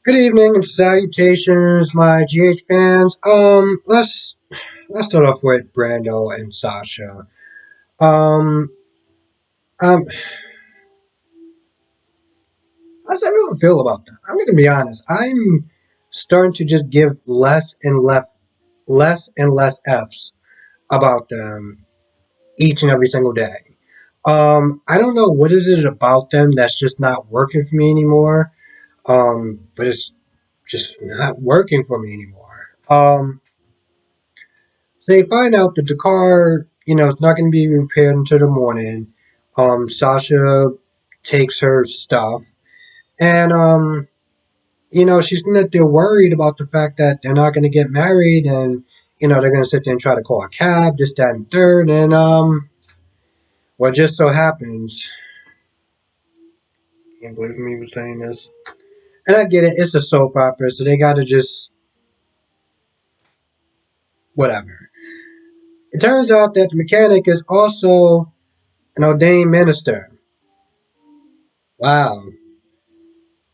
Good evening and salutations, my GH fans. Let's start off with Brando and Sasha. Um, um, how's everyone feel about that? I'm gonna be honest. I'm starting to just give less and less Fs about them each and every single day. I don't know what is it about them that's just not working for me anymore. But it's just not working for me anymore. So they find out that the car, it's not going to be repaired until the morning. Sasha takes her stuff, and she's that they're worried about the fact that they're not going to get married, and they're going to sit there and try to call a cab, this, that, and third, and what just so happens. Can't believe me for saying this, and I get it. It's a soap opera, so they got to just whatever. It turns out that the mechanic is also an ordained minister. Wow,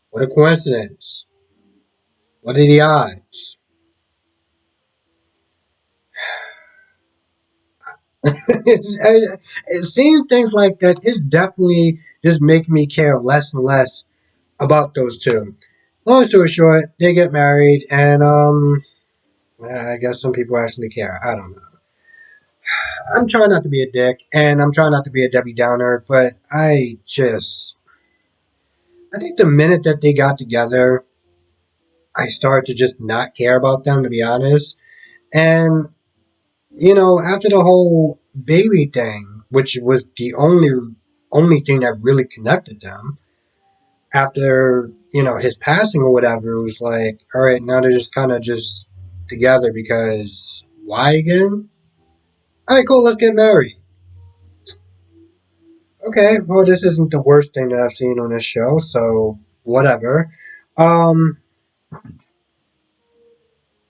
what a coincidence. What are the odds? Seeing things like that is definitely just making me care less and less about those two. Long story short, they get married, and I guess some people actually care. I don't know. I'm trying not to be a dick, and I'm trying not to be a Debbie Downer, but I think the minute that they got together, I started to just not care about them, to be honest. And after the whole baby thing, which was the only thing that really connected them, after his passing or whatever, it was like, all right, now they're just kind of just together because why again? All right, cool, let's get married. Okay, well, this isn't the worst thing that I've seen on this show, so whatever. Um,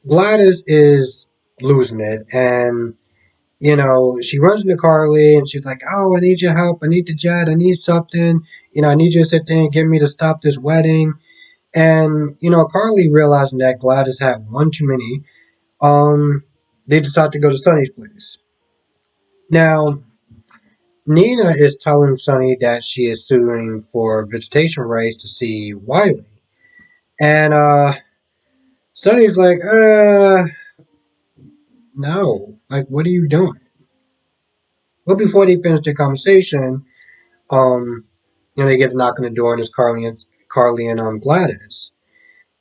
Gladys is losing it, and she runs into Carly and she's like, "Oh, I need your help. I need the jet. I need something. I need you to sit there and get me to stop this wedding." And, Carly realizing that Gladys had one too many, um, they decide to go to Sonny's place. Now, Nina is telling Sonny that she is suing for visitation rights to see Wiley. And, Sonny's like, no. Like, what are you doing? But before they finish their conversation, um, they get a knock on the door and it's Carly and Gladys.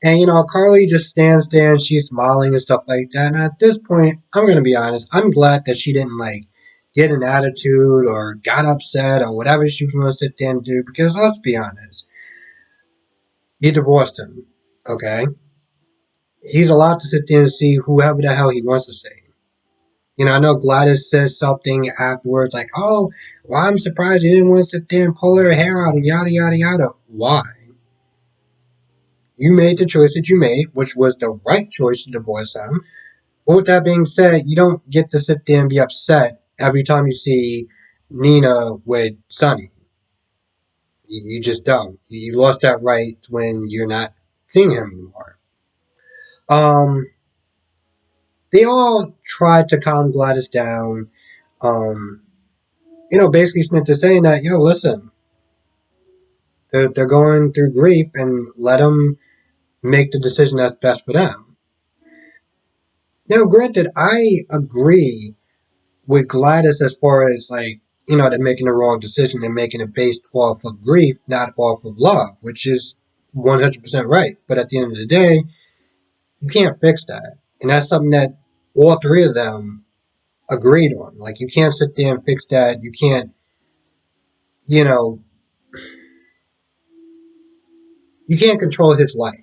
And Carly just stands there and she's smiling and stuff like that. And at this point, I'm gonna be honest, I'm glad that she didn't like get an attitude or got upset or whatever she was gonna sit there and do, because let's be honest, he divorced him. Okay? He's allowed to sit there and see whoever the hell he wants to see. I know Gladys says something afterwards like, "Oh, well, I'm surprised you didn't want to sit there and pull her hair out and yada yada yada." Why? You made the choice that you made, which was the right choice to divorce him. But with that being said, you don't get to sit there and be upset every time you see Nina with Sonny. You just don't. You lost that right when you're not seeing him anymore. Um, they all tried to calm Gladys down. Um, basically Smith is saying that, listen, they're going through grief and let them make the decision that's best for them. Now, granted, I agree with Gladys as far as like, they're making the wrong decision and making it based off of grief, not off of love, which is 100% right. But at the end of the day, you can't fix that. And that's something that all three of them agreed on. Like, you can't sit there and fix that. You can't, you know, you can't control his life.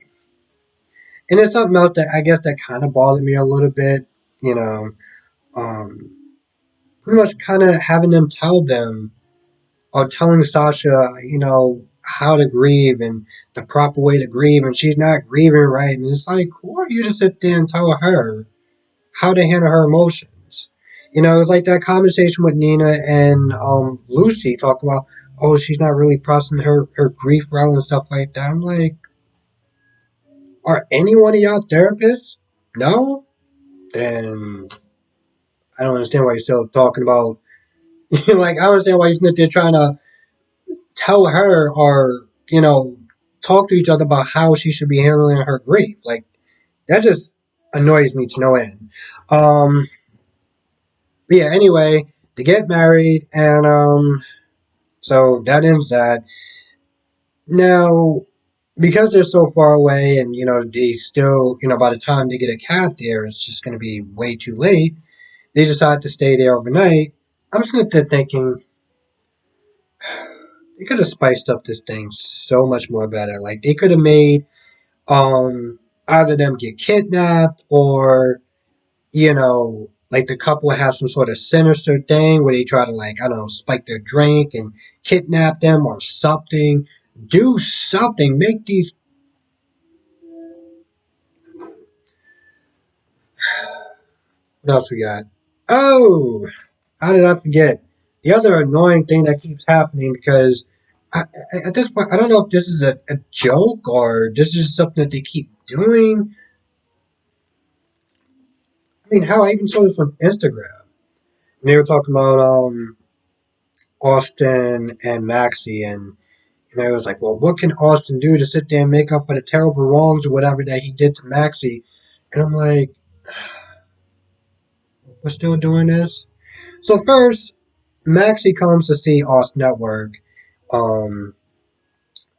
And there's something else that I guess that kind of bothered me a little bit, you know, um, pretty much kind of having them tell them or telling Sasha, how to grieve and the proper way to grieve, and she's not grieving right. And it's like, who are you to sit there and tell her how to handle her emotions? It's like that conversation with Nina and Lucy talking about, oh, she's not really processing her grief well and stuff like that. I'm like, Are any one of y'all therapists? No? Then I don't understand why you're still talking about. Like, I don't understand why you're sitting there trying to tell her or, talk to each other about how she should be handling her grief. Like, that just annoys me to no end. Um, but yeah, anyway, they get married, and so that ends that. Now, because they're so far away, and they still, by the time they get a cab there, it's just going to be way too late. They decide to stay there overnight. I'm sitting there thinking they could have spiced up this thing so much more better. Like they could have made either them get kidnapped or like the couple have some sort of sinister thing where they try to, like, I don't know, spike their drink and kidnap them or something. Do something. Make these. What else we got? Oh, how did I forget? The other annoying thing that keeps happening because at this point, I don't know if this is a joke or this is something that they keep doing. I mean, how I even saw this on Instagram. And they were talking about Austin and Maxie, and I was like, well, what can Austin do to sit there and make up for the terrible wrongs or whatever that he did to Maxie? And I'm like, we're still doing this? So first, Maxie comes to see Austin at work, um,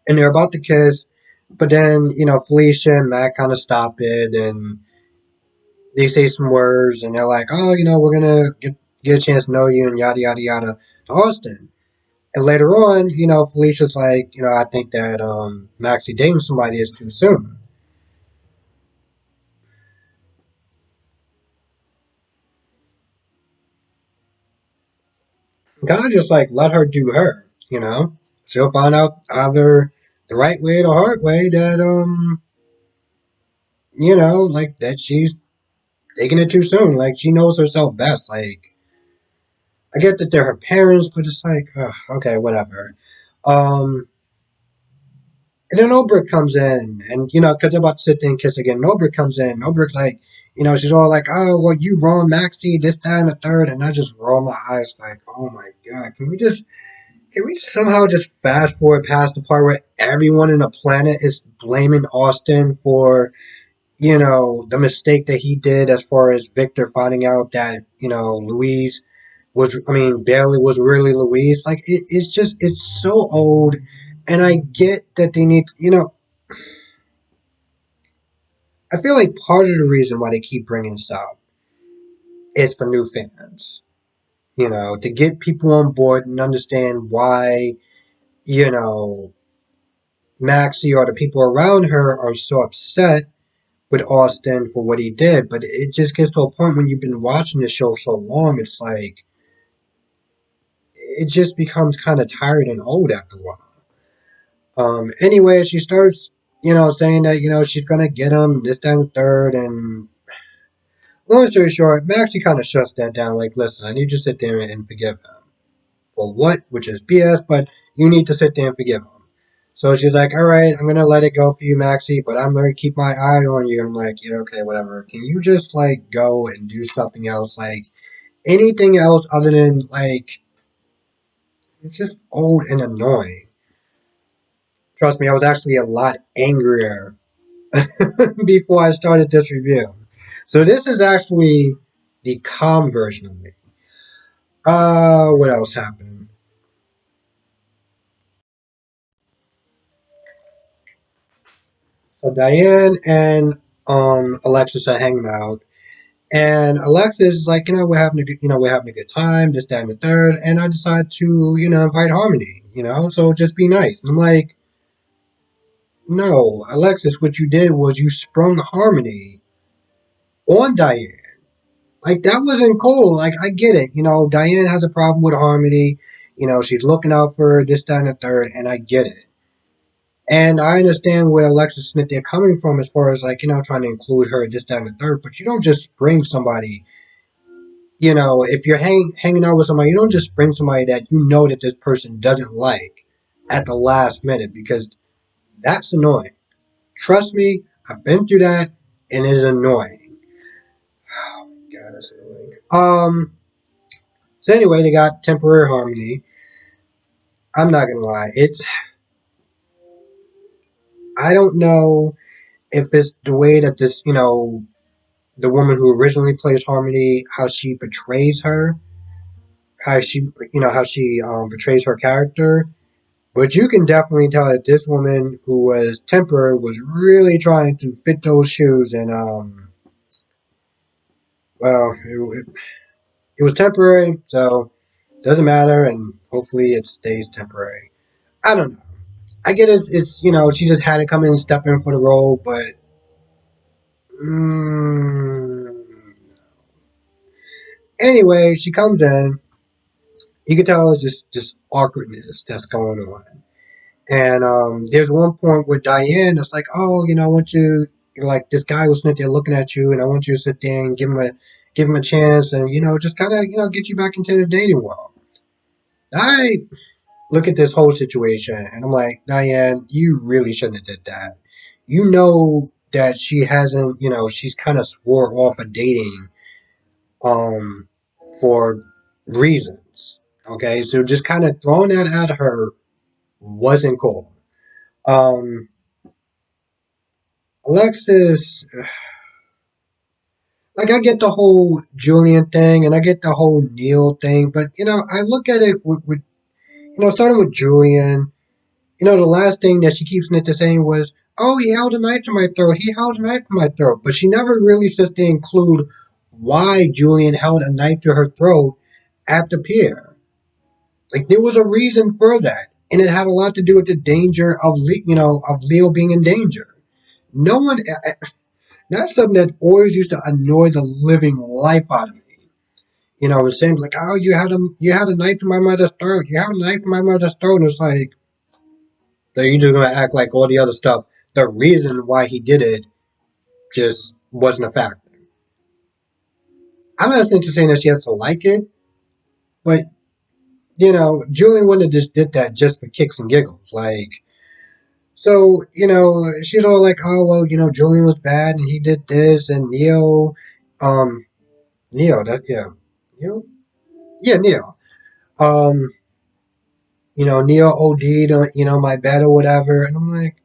and they're about to kiss, but then, Felicia and Matt kind of stop it, and they say some words, and they're like, oh, we're gonna get a chance to know you, and yada, yada, yada, to Austin. And later on, Felicia's like, I think that Maxie dating somebody is too soon. Kind of just like let her do her. She'll find out either the right way or the hard way that like that she's taking it too soon. Like she knows herself best. Like I get that they're her parents, but it's like, ugh, okay, whatever. Um, and then Obrick comes in, and because they're about to sit there and kiss again. And Obrick comes in. Obrick's like, she's all like, "Oh, well, you wrong, Maxie. This, that, and the third." And I just roll my eyes, like, "Oh my god, can we somehow just fast forward past the part where everyone in the planet is blaming Austin for, the mistake that he did as far as Victor finding out that, Louise Bailey was really Louise. Like, it's so old. And I get that they need, I feel like part of the reason why they keep bringing this up is for new fans, to get people on board and understand why, you know, Maxie or the people around her are so upset with Austin for what he did. But it just gets to a point when you've been watching the show so long, it's like it just becomes kind of tired and old after a while. Anyway, she starts, saying that she's gonna get him this, that, and the third, and long story short, Maxie kind of shuts that down. Like, listen, I need you to sit there and forgive him for what, which is BS, but you need to sit there and forgive him. So she's like, all right, I'm going to let it go for you, Maxie, but I'm going to keep my eye on you. I'm like, yeah, okay, whatever. Can you just, like, go and do something else? Like, anything else other than, like, it's just old and annoying. Trust me, I was actually a lot angrier before I started this review. So this is actually the calm version of me. What else happened? So Diane and Alexis are hanging out. And Alexis is like, we're having a good time, this, that, and the third. And I decided to, invite Harmony, so just be nice. And I'm like, no, Alexis, what you did was you sprung Harmony on Diane. Like, that wasn't cool. Like, I get it. Diane has a problem with Harmony. She's looking out for her, this, that, and the third. And I get it. And I understand where Alexis Smith they're coming from as far as, like, trying to include her, this, that, and the third. But you don't just bring somebody if you're hanging out with somebody, you don't just bring somebody that you know that this person doesn't like at the last minute because that's annoying. Trust me, I've been through that, and it is annoying. God, that's annoying. So anyway, they got temporary harmony. I'm not gonna lie, it's I don't know if it's the way that this, the woman who originally plays Harmony, how she portrays her, how she portrays her character. But you can definitely tell that this woman who was temporary was really trying to fit those shoes, and well, it was temporary, so it doesn't matter, and hopefully it stays temporary. I don't know. I get it's she just had to come in and step in for the role, but mm, anyway, she comes in. You can tell it's just awkwardness that's going on. And there's one point with Diane that's like, oh, I want you, like this guy was sitting there looking at you, and I want you to sit there and give him a chance, and just kind of get you back into the dating world. I look at this whole situation, and I'm like, Diane, you really shouldn't have did that. You know that she hasn't, she's kind of swore off of dating, um, for reasons. Okay, so just kind of throwing that at her wasn't cool. Um, Alexis, like I get the whole Julian thing and I get the whole Neil thing, but I look at it with starting with Julian. The last thing that she keeps Nita saying was, "Oh, he held a knife to my throat. He held a knife to my throat," but she never really sits to include why Julian held a knife to her throat at the pier. Like there was a reason for that, and it had a lot to do with the danger of of Leo being in danger. No one. That's something that always used to annoy the living life out of me. It was saying like, "Oh, you had a knife to my mother's throat. You have a knife to my mother's throat." And it's like, so you're just gonna act like all the other stuff. The reason why he did it just wasn't a factor. I'm not saying that she has to like it, but Julian wouldn't have just did that just for kicks and giggles. Like, so she's all like, "Oh well, Julian was bad and he did this," and um, that yeah, Neo, yeah, Neo. Um, Neo OD'd on, my bed or whatever. And I'm like,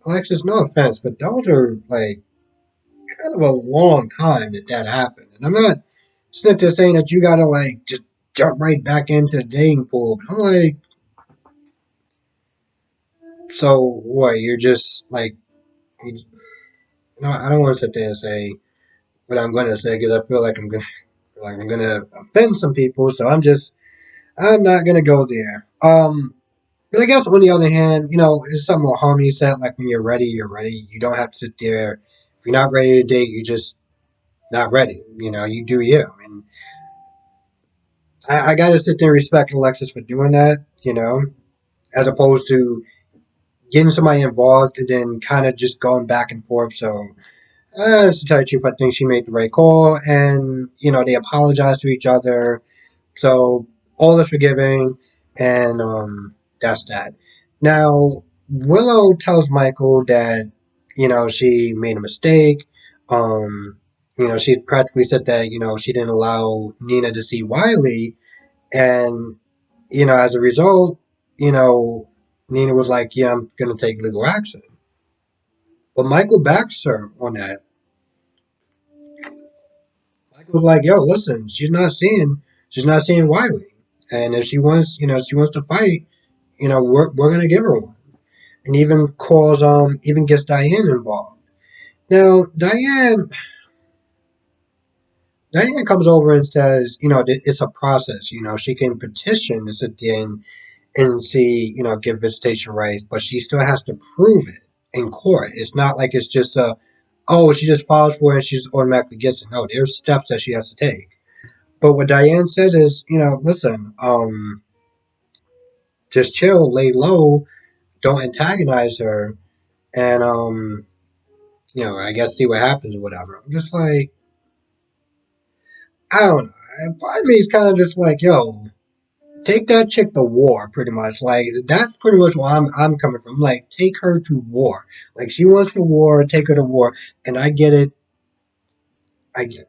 Alexis, no offense, but those are like kind of a long time that happened. And I'm not sitting there saying that you gotta like just jump right back into the dating pool. But I'm like, so what? You're just like, I don't want to sit there and say what I'm going to say because I feel like I'm gonna offend some people. So I'm not gonna go there. But I guess on the other hand, it's something what Harmony said, like when you're ready, you're ready. You don't have to sit there. If you're not ready to date, you're just not ready. You do you. And I gotta sit there and respect Alexis for doing that, as opposed to getting somebody involved and then kind of just going back and forth. So, to tell you the truth, I think she made the right call, and they apologized to each other. So all is forgiving, and that's that. Now Willow tells Michael that she made a mistake. Um, she practically said that she didn't allow Nina to see Wiley, and as a result, you know Nina was like, "Yeah, I'm gonna take legal action." But Michael backs her on that. Michael was like, "Yo, listen, she's not seeing Wiley, and if she wants to fight, we're gonna give her one." And even gets Diane involved. Now Diane comes over and says, it's a process. She can petition to sit there and see, give visitation rights, but she still has to prove it in court. It's not like it's just she just files for it and she just automatically gets it. No, there's steps that she has to take. But what Diane says is, listen, just chill, lay low, don't antagonize her, and I guess see what happens or whatever. I'm just like, I don't know. Part of me is kind of just like, yo, take that chick to war, pretty much. Like that's pretty much where I'm coming from. Like take her to war. Like she wants to war, take her to war, and I get it. I get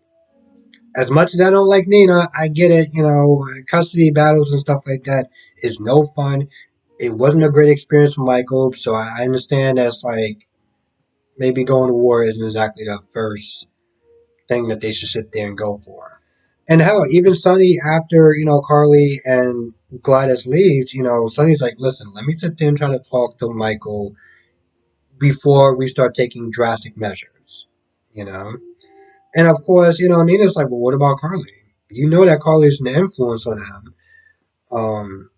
as much as I don't like Nina, I get it. You know, custody battles and stuff like that is no fun. It wasn't a great experience for Michael, so I understand that's like maybe going to war isn't exactly the first thing that they should sit there and go for. And hell, even Sonny, after, Carly and Gladys leaves, Sonny's like, listen, let me sit there and try to talk to Michael before we start taking drastic measures, you know? And of course, Nina's like, well, what about Carly? You know that Carly's an influence on him. Um,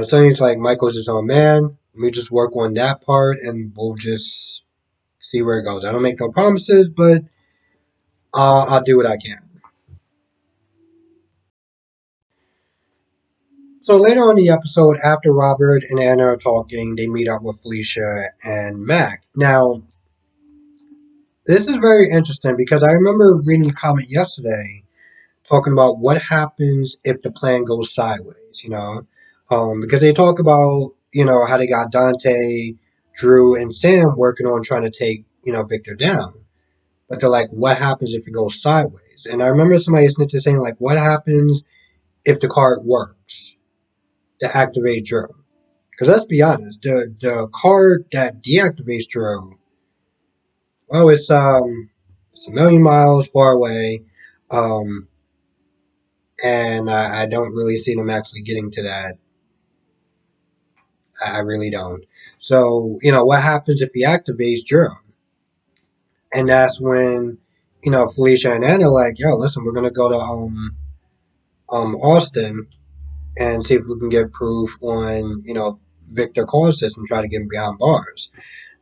Sonny's like, Michael's his own man. Let me just work on that part and we'll just see where it goes. I don't make no promises, but I'll do what I can. So later on in the episode, after Robert and Anna are talking, they meet up with Felicia and Mac. Now, this is very interesting because I remember reading a comment yesterday talking about what happens if the plan goes sideways. Because they talk about, how they got Dante, Drew, and Sam working on trying to take, Victor down. But they're like, what happens if it goes sideways? And I remember somebody snitching saying, like, what happens if the card works to activate Drew? Because let's be honest, the card that deactivates Drew, well, it's a million miles far away, um, and I don't really see them actually getting to that. I really don't. So what happens if he activates Drew? And that's when Felicia and Anna are like, yo, listen, we're gonna go to Austin and see if we can get proof on Victor caused this and try to get him behind bars.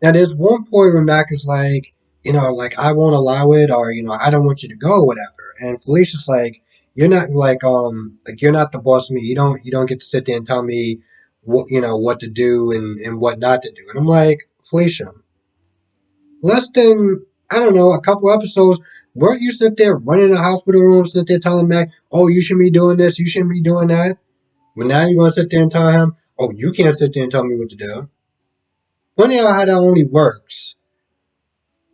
Now, there's one point where Mac is like, like I won't allow it, or I don't want you to go, whatever. And Felicia's like, you're not like you're not the boss of me. You don't get to sit there and tell me what to do and what not to do. And I'm like, Felicia, less than I don't know a couple episodes. Weren't you sit there running the hospital room, sit there telling Mac, oh, you should be doing this, you shouldn't be doing that. But now you're gonna sit there and tell him, oh, you can't sit there and tell me what to do. Funny how that only works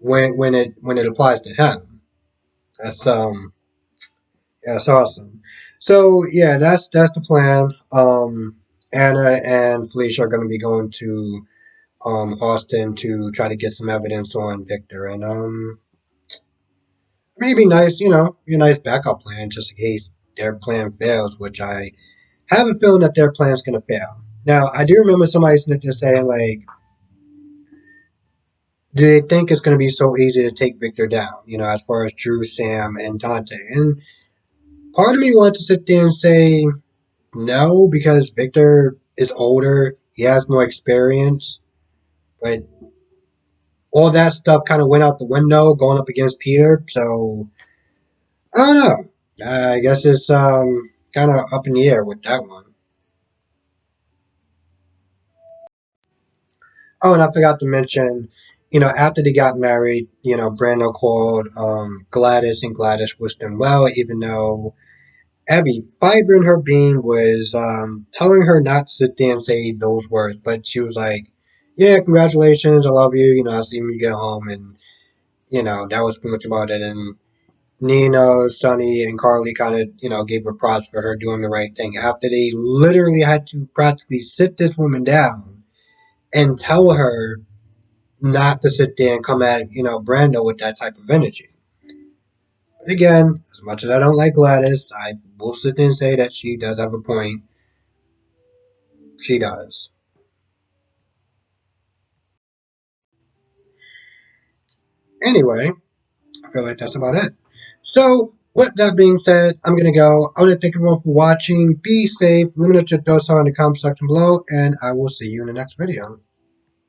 when it applies to him. That's yeah, that's awesome. So yeah, that's the plan. Anna and Felicia are going to be going to Austin to try to get some evidence on Victor, and maybe nice, be a nice backup plan just in case their plan fails, which I have a feeling that their plan's going to fail. Now, I do remember somebody just saying like, do they think it's going to be so easy to take Victor down? As far as Drew, Sam, and Dante, and part of me wants to sit there and say no, because Victor is older, he has more experience, but all that stuff kind of went out the window going up against Peter. So I don't know. I guess it's kind of up in the air with that one. Oh, and I forgot to mention, after they got married, Brando called Gladys, and Gladys wished them well, even though every fiber in her being was telling her not to sit there and say those words, but she was like, "Yeah, congratulations, I love you. I'll see you when you get home," and that was pretty much about it. And Nina, Sonny, and Carly kind of gave her props for her doing the right thing after they literally had to practically sit this woman down and tell her not to sit there and come at Brando with that type of energy. But again, as much as I don't like Gladys, I will sit there and say that she does have a point. She does. Anyway, I feel like that's about it. So, with that being said, I'm going to go. I want to thank everyone for watching. Be safe. Let me know what your thoughts are in the comment section below, and I will see you in the next video.